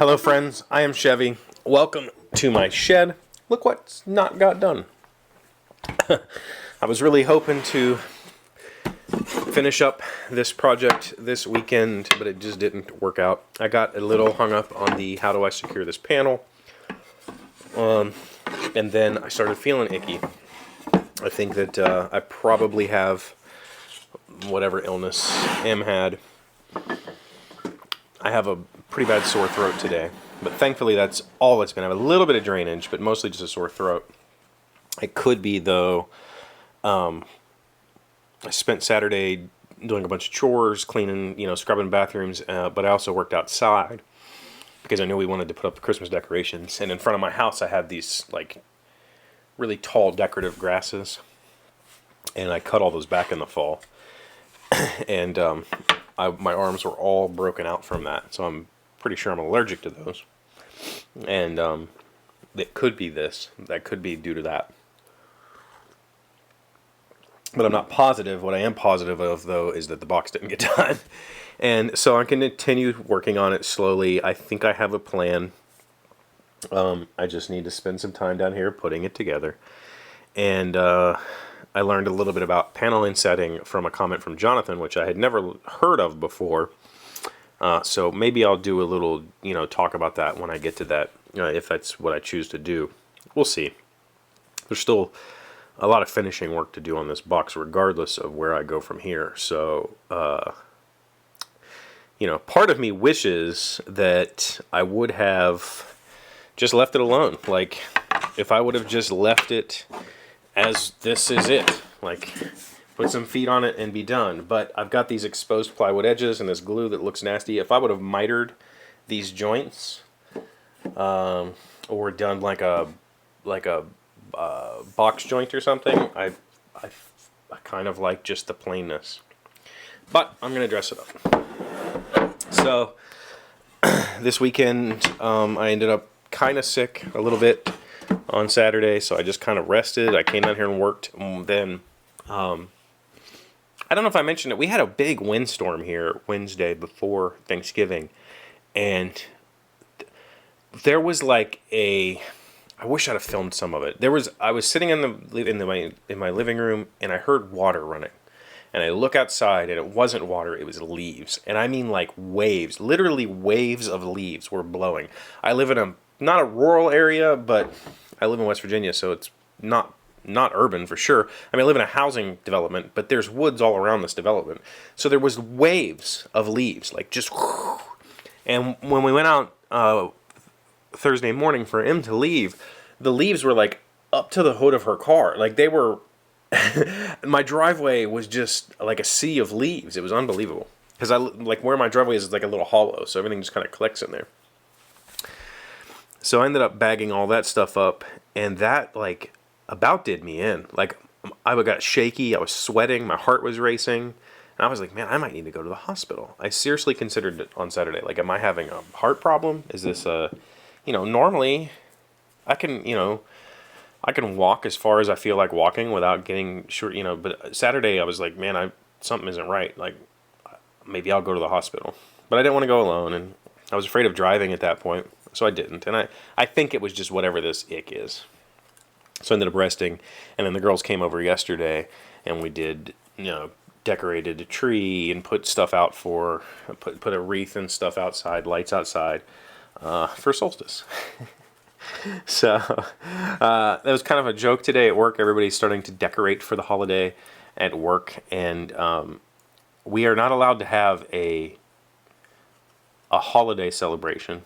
Hello friends, I am Chevee. Welcome to my shed. Look what's not got done. I was really hoping to finish up this project this weekend, but it just didn't work out. I got a little hung up on the how do I secure this panel, and then I started feeling icky. I think that I probably have whatever illness Em had. I have a pretty bad sore throat today, but thankfully that's all it's been. I have a little bit of drainage, but mostly just a sore throat. It could be, though, I spent Saturday doing a bunch of chores, cleaning, scrubbing bathrooms, but I also worked outside because I knew we wanted to put up the Christmas decorations. And in front of my house, I have these, really tall decorative grasses, and I cut all those back in the fall. And my arms were all broken out from that, so I'm pretty sure I'm allergic to those. And it could be this. That could be due to that. But I'm not positive. What I am positive of, though, is that the box didn't get done. And so I can continue working on it slowly. I think I have a plan. I just need to spend some time down here putting it together. And I learned a little bit about panel insetting from a comment from Jonathan, which I had never heard of before. So maybe I'll do a little, talk about that when I get to that, if that's what I choose to do. We'll see. There's still a lot of finishing work to do on this box, regardless of where I go from here. So, part of me wishes that I would have just left it alone. Like, if I would have just left it as this is it, put some feet on it and be done. But I've got these exposed plywood edges and this glue that looks nasty. If I would have mitered these joints, or done like a box joint or something, I kind of like just the plainness. But I'm gonna dress it up. So this weekend, I ended up kind of sick a little bit on Saturday, so I just kind of rested. I came down here and worked. And then, I don't know if I mentioned it, we had a big windstorm here Wednesday before Thanksgiving, and there was I wish I'd have filmed some of it. I was sitting in my living room, and I heard water running, and I look outside, and it wasn't water, it was leaves, and I mean waves, literally waves of leaves were blowing. I live in not a rural area, but I live in West Virginia, so it's not urban for sure. I mean, I live in a housing development, but there's woods all around this development. So there was waves of leaves, just, and when we went out Thursday morning for Em to leave, the leaves were up to the hood of her car. They were, my driveway was just like a sea of leaves. It was unbelievable. Because where my driveway is like a little hollow, so everything just kind of collects in there. So I ended up bagging all that stuff up, and that, about did me in. I got shaky, I was sweating, my heart was racing, and I was like, man, I might need to go to the hospital. I seriously considered it on Saturday. Am I having a heart problem? Is this normally I can walk as far as I feel like walking without getting short, but Saturday I was like, man, something isn't right. Maybe I'll go to the hospital. But I didn't want to go alone, and I was afraid of driving at that point. So I didn't, and I think it was just whatever this ick is. So I ended up resting, and then the girls came over yesterday, and we did, decorated a tree and put stuff out put a wreath and stuff outside, lights outside, for solstice. So that was kind of a joke today at work. Everybody's starting to decorate for the holiday at work, and we are not allowed to have a holiday celebration.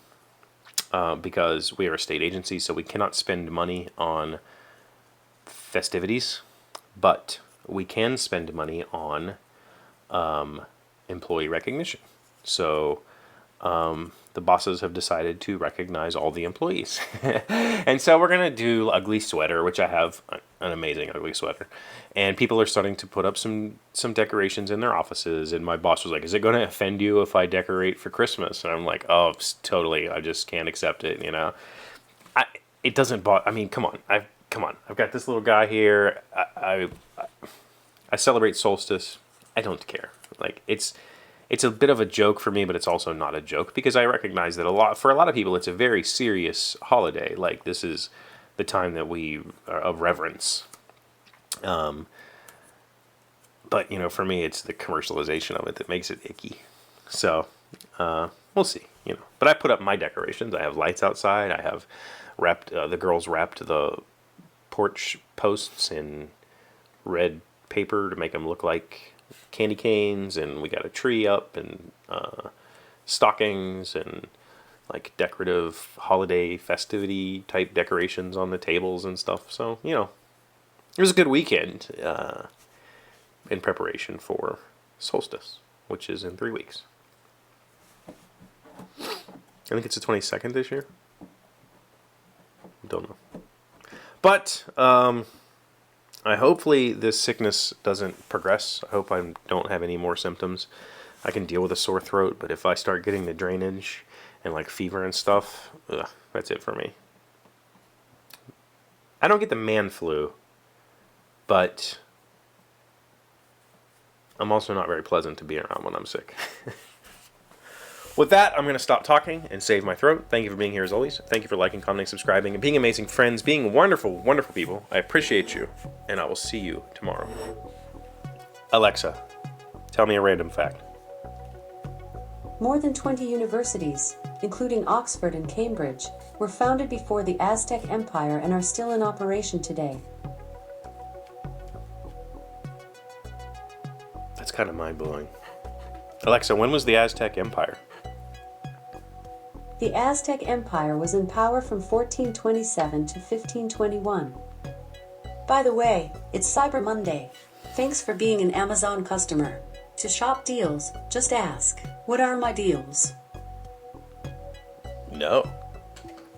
Because we are a state agency, so we cannot spend money on festivities, but we can spend money on employee recognition. So the bosses have decided to recognize all the employees. And so we're going to do ugly sweater, which I have an amazing ugly sweater. And people are starting to put up some decorations in their offices. And my boss was like, is it going to offend you if I decorate for Christmas? And I'm like, oh, totally. I just can't accept it, It doesn't bother. I mean, come on. I've got this little guy here. I celebrate solstice. I don't care. it's a bit of a joke for me, but it's also not a joke because I recognize that for a lot of people, it's a very serious holiday. Like, this is the time that we are of reverence. But, you know, for me, it's the commercialization of it that makes it icky. So, we'll see, you know. But I put up my decorations. I have lights outside. I have the girls wrapped the porch posts in red paper to make them look like candy canes. And we got a tree up and stockings and like decorative holiday festivity type decorations on the tables and stuff. So, you know, it was a good weekend in preparation for solstice, which is in 3 weeks. I think it's the 22nd this year. Don't know. But hopefully this sickness doesn't progress. I hope I don't have any more symptoms. I can deal with a sore throat, but if I start getting the drainage and like fever and stuff, that's it for me. I don't get the man flu, but I'm also not very pleasant to be around when I'm sick. With that, I'm going to stop talking and save my throat. Thank you for being here as always. Thank you for liking, commenting, subscribing, and being amazing friends, being wonderful, wonderful people. I appreciate you, and I will see you tomorrow. Alexa, tell me a random fact. More than 20 universities, including Oxford and Cambridge, were founded before the Aztec Empire and are still in operation today. That's kind of mind-blowing. Alexa, when was the Aztec Empire? The Aztec Empire was in power from 1427 to 1521. By the way, it's Cyber Monday. Thanks for being an Amazon customer. To shop deals, just ask, what are my deals? No.